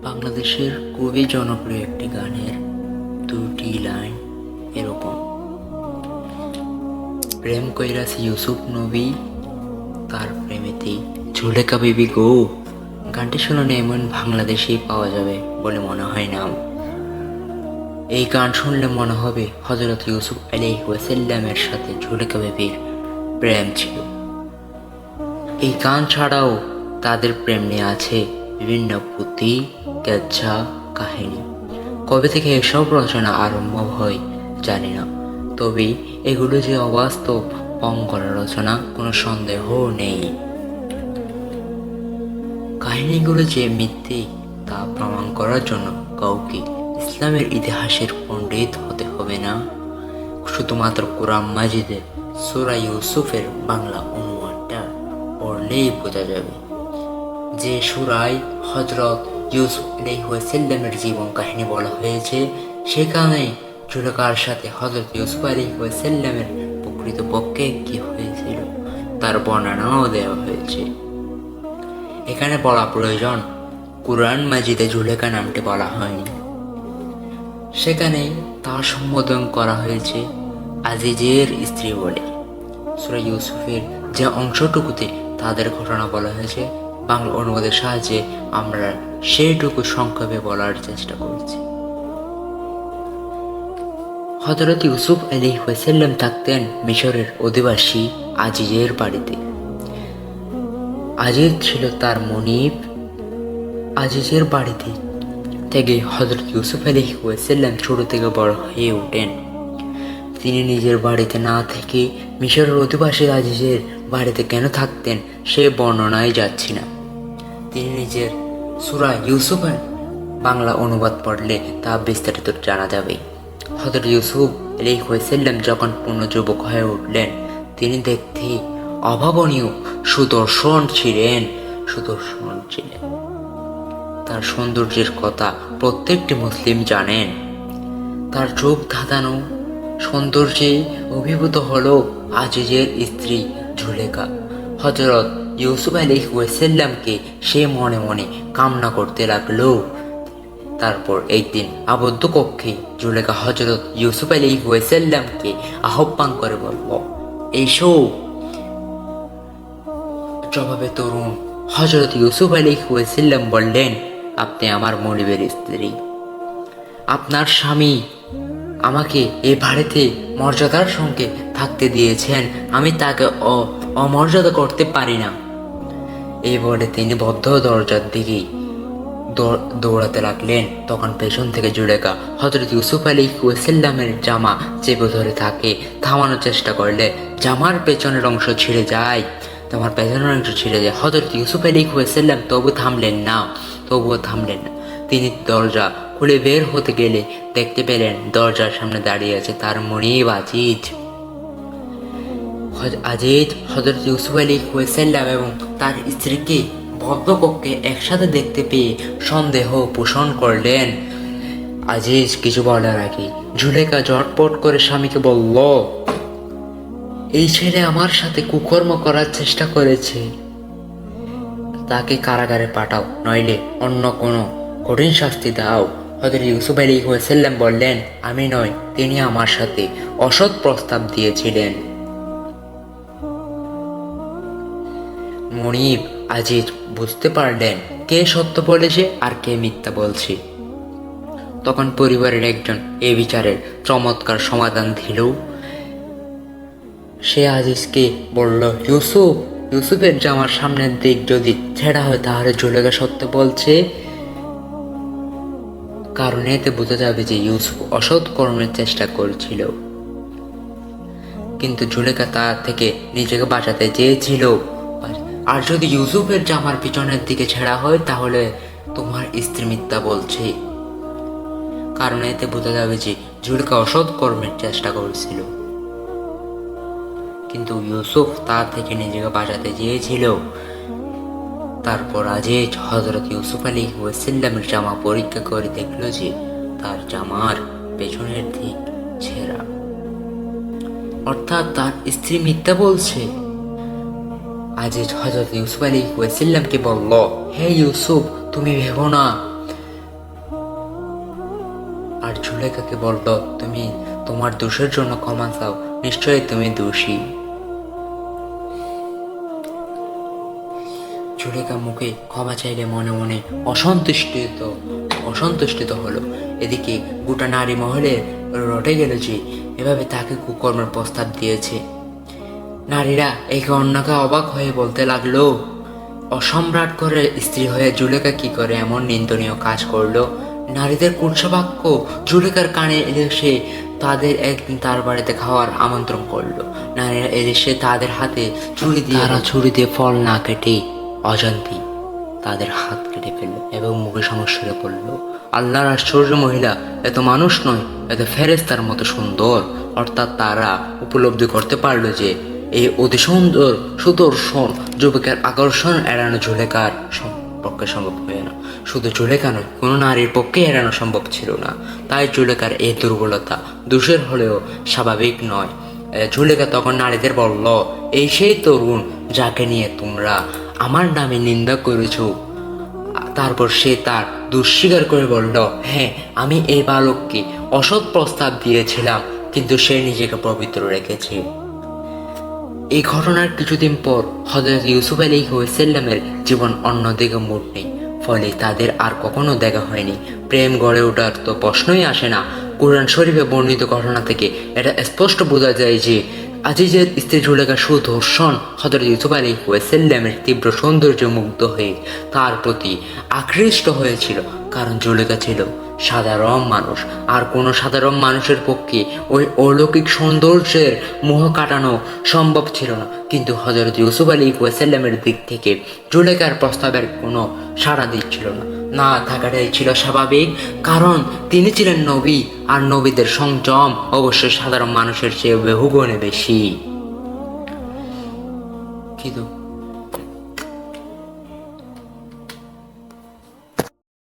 বাংলাদেশের খুবই জনপ্রিয় একটি গানের দুটি লাইন এরকম: প্রেম কইরাছি ইউসুফ নবী, তার প্রেমেতেই ঝুলেকা বেবি গো। গানটি শুনলে এমন বাংলাদেশেই পাওয়া যাবে বলে মনে হয় না। এই গান শুনলে মনে হবে হযরত ইউসুফ আলাইহিস ওয়াসাল্লামের সাথে ঝুলেকা বেবির প্রেম ছিল। এই গান ছাড়াও তাদের প্রেম নিয়ে আছে বিভিন্ন পুঁথি, কেচ্ছা, কাহিনী। কবে থেকে এসব রচনা আরম্ভ হয় জানি না, তবে এগুলো যে অবাস্তব অঙ্গর রচনা কোনো সন্দেহ নেই। কাহিনীগুলো যে মিথ্যে তা প্রমাণ করার জন্য কাউকে ইসলামের ইতিহাসের পণ্ডিত হতে হবে না। শুধুমাত্র কোরআন মাজিদের সূরা ইউসুফের বাংলা অনুবাদটা পড়লেই বোঝা যাবে যে সূরায় হযরত ইউসুফ আলাইহিস ওয়াসাল্লামের জীবন কাহিনী বলা হয়েছে, সেখানে জুলেখার সাথে হযরত ইউসুফ আলাইহিস ওয়াসাল্লামের প্রকৃতপক্ষে কি হয়েছিল তার বর্ণনাও দেওয়া হয়েছে। এখানে বলা প্রয়োজন, কুরআন মাজিদে জুলেখা নামটি বলা হয়নি। সেখানে তার সম্বোধন করা হয়েছে আজিজের স্ত্রী বলে। সূরা ইউসুফের যে অংশটুকুতে তাদের ঘটনা বলা হয়েছে, বাংলা অনুবাদের সাহায্যে আমরা সেইটুকু সংক্ষেপে বলার চেষ্টা করছি। হযরত ইউসুফ আলাইহিস ওয়াসাল্লাম থাকতেন মিশরের অধিবাসী আজিজের বাড়িতে। আজিজ ছিল তার মনিব। আজিজের বাড়িতে থেকে হযরত ইউসুফ আলাইহিস ওয়াসাল্লাম ছোট থেকে বড় হয়ে ওঠেন। তিনি নিজের বাড়িতে না থেকে মিশরের অধিবাসী আজিজের বাড়িতে কেন থাকতেন সে বর্ণনায় যাচ্ছি না। তিনি নিজের সূরা ইউসুফের বাংলা অনুবাদ পড়লে তা বিস্তারিত জানা যাবে। হযরত ইউসুফ আলাইহিস ওয়াসাল্লাম যখন পূর্ণ যুবক হয়ে উঠলেন, তিনি দেখতে অভাবনীয় সুদর্শন ছিলেন। তার সৌন্দর্যের কথা প্রত্যেকটি মুসলিম জানেন। তার চোখ ধাঁধানো সৌন্দর্যে অভিভূত হলো আজিজের স্ত্রী জুলেখা। হযরত ইউসুফ আলাইহিস ওয়াসাল্লামকে সে মনে মনে কামনা করতে লাগলো। তারপর একদিন আবদ্ধ কক্ষে জুলেখা হযরত ইউসুফ আলাইহিস ওয়াসাল্লামকে আহ্বান করে বলল, এসো। জবাবে তরুণ হযরত ইউসুফ আলাইহিস ওয়াসাল্লাম বললেন, আপনি আমার মনিবের স্ত্রী। আপনার স্বামী আমাকে এ বাড়িতে মর্যাদার সঙ্গে থাকতে দিয়েছেন, আমি তাকে অমর্যাদা করতে পারি না। এই বলে তিনি বদ্ধ দরজার দিকে দৌড়াতে লাগলেন। তখন পেছন থেকে জুলেখা হযরত ইউসুফ আলাইহিস ওয়াসাল্লামের জামা চেপে ধরে তাকে থামানোর চেষ্টা করলে জামার পেছনের অংশ ছিঁড়ে যায়। হযরত ইউসুফ আলাইহিস ওয়াসাল্লাম তবুও থামলেন না। তিনি দরজা খুলে বের হতে গেলে দেখতে পেলেন দরজার সামনে দাঁড়িয়ে আছে তার মনিব আজিজ। হযরত ইউসুফ আলাইহিস ওয়াসাল্লাম এবং তার স্ত্রীকে ভদ্রকক্ষে একসাথে দেখতে পেয়ে সন্দেহ পোষণ করলেন। আজিজ কিছু বলার আগে জুলেখা ঝটপট করে স্বামীকে বলল, এই ছেলে আমার সাথে কুকর্ম করার চেষ্টা করেছে, তাকে কারাগারে পাঠাও, নইলে অন্য কোনো কঠিন শাস্তি দাও। হযরত ইউসুফ আলাইহিস ওয়াসাল্লাম বললেন, আমি নয়, তিনি আমার সাথে অসৎ প্রস্তাব দিয়েছিলেন। মনিব আজিজ বুঝতে পারলেন কে সত্য বলেছে আর কে মিথ্যা বলছে। তখন পরিবারের একজন এ বিচারের চমৎকার সমাধান দিল। সে আজিজকে বলল, ইউসুফের জামার সামনের দিক যদি ছেঁড়া হয় তাহলে জুলেখা সত্য বলছে, কারণ এতে বোঝা যাবে যে ইউসুফ অসৎ কর্মের চেষ্টা করেছিল। কিন্তু জুলেখা তার থেকে নিজেকে বাঁচাতে চেয়েছিল। আর যদি ইউসুফের জামার পিছনের দিকে ছেঁড়া হয় তাহলে তোমার স্ত্রী মিথ্যা বলছে, কারণ এতে বোঝা যাবে যে জুলেখা অসৎ কর্মের চেষ্টা করেছিল। কিন্তু ইউসুফ তার থেকে নিজেকে বাঁচাতে চেয়েছিল। তারপর আজিজ হযরত ইউসুফ আলাইহিস ওয়াসাল্লামের জামা পরীক্ষা করে দেখল যে তার জামার পেছনের দিক ছেঁড়া, অর্থাৎ তার স্ত্রী মিথ্যা বলছে। আজিজ হযরত ইউসুফ আলাইহিস ওয়াসাল্লামকে বলল, হে ইউসুফ, তুমি ভেবো না, জুলেখাকে বলল, তুমি তোমার দোষের জন্য ক্ষমা চাও, নিশ্চয়ই তুমি দোষী। জুলেখা মুখে ক্ষমা চাইলে মনে মনে অসন্তুষ্টিত হলো। এদিকে গোটা নারী মহলে রটে গেল যে এভাবে তাকে কুকর্মের প্রস্তাব দিয়েছে। নারীরা একে অন্যকে অবাক হয়ে বলতে লাগলো, অসম্রাট করে স্ত্রী হয়ে জুলেখা কি করে এমন নিন্দনীয় কাজ করলো। নারীদের কুৎসবাক্য জুলেখার কানে এসে তাদের একদিন তার বাড়িতে খাওয়ার আমন্ত্রণ করলো। নারীরা এসে তাদের হাতে ছুরি দিয়ে ফল না কেটে অজান্তি তাদের হাত কেটে ফেলল এবং মুখে সমস্যায় পড়ল। আল্লাহর আশ্চর্য মহিলা এত মানুষ নয়, এত ফেরেশতার মতো সুন্দর। অর্থাৎ তারা উপলব্ধি করতে পারলো যে এই অতি সুন্দর সুদর্শন যুবকের আকর্ষণ এড়ানো জুলেখার পক্ষে সম্ভব হয় না। শুধু জুলেখা নয়, কোনো নারীর পক্ষে এড়ানো সম্ভব ছিল না। তাই জুলেখার এই দুর্বলতা দোষের হলেও স্বাভাবিক নয়। জুলেখা তখন নারীদের বলল, এই সেই তরুণ যাকে নিয়ে তোমরা আমার নামে নিন্দা করেছ। তারপর সে তার দুঃস্বীকার করে বলল, হ্যাঁ, আমি এই বালককে অসৎ প্রস্তাব দিয়েছিলাম, কিন্তু সে নিজেকে পবিত্র রেখেছে। এই ঘটনার কিছুদিন পর হযরত ইউসুফ আলাইহিসসালামের জীবন অন্যদিকে মোড় নেই। ফলে তাদের আর কখনো দেখা হয়নি। প্রেম গড়ে ওঠার তো প্রশ্নই আসে না। কুরআন শরীফে বর্ণিত ঘটনা থেকে এটা স্পষ্ট বোঝা যায় যে আজিজের স্ত্রী জুলেখা সুদর্শন হযরত ইউসুফ আলাইহিসসালামের তীব্র সৌন্দর্য মুগ্ধ হয়ে তার প্রতি আকৃষ্ট হয়েছিল। কারণ জুলেখা ছিল সাধারণ মানুষ, আর কোনো সাধারণ মানুষের পক্ষে ওই অলৌকিক সৌন্দর্যের মোহ কাটানো সম্ভব ছিল না। কিন্তু হযরত ইউসুফ আলাইহিসসালামের দিক থেকে জুলেখার প্রস্তাবের কোনো সাড়া দিচ্ছিল না। না থাকাটাই ছিল স্বাভাবিক, কারণ তিনি ছিলেন নবী, আর নবীদের সংযম অবশ্যই সাধারণ মানুষের চেয়ে বহুগুণে বেশি। কিন্তু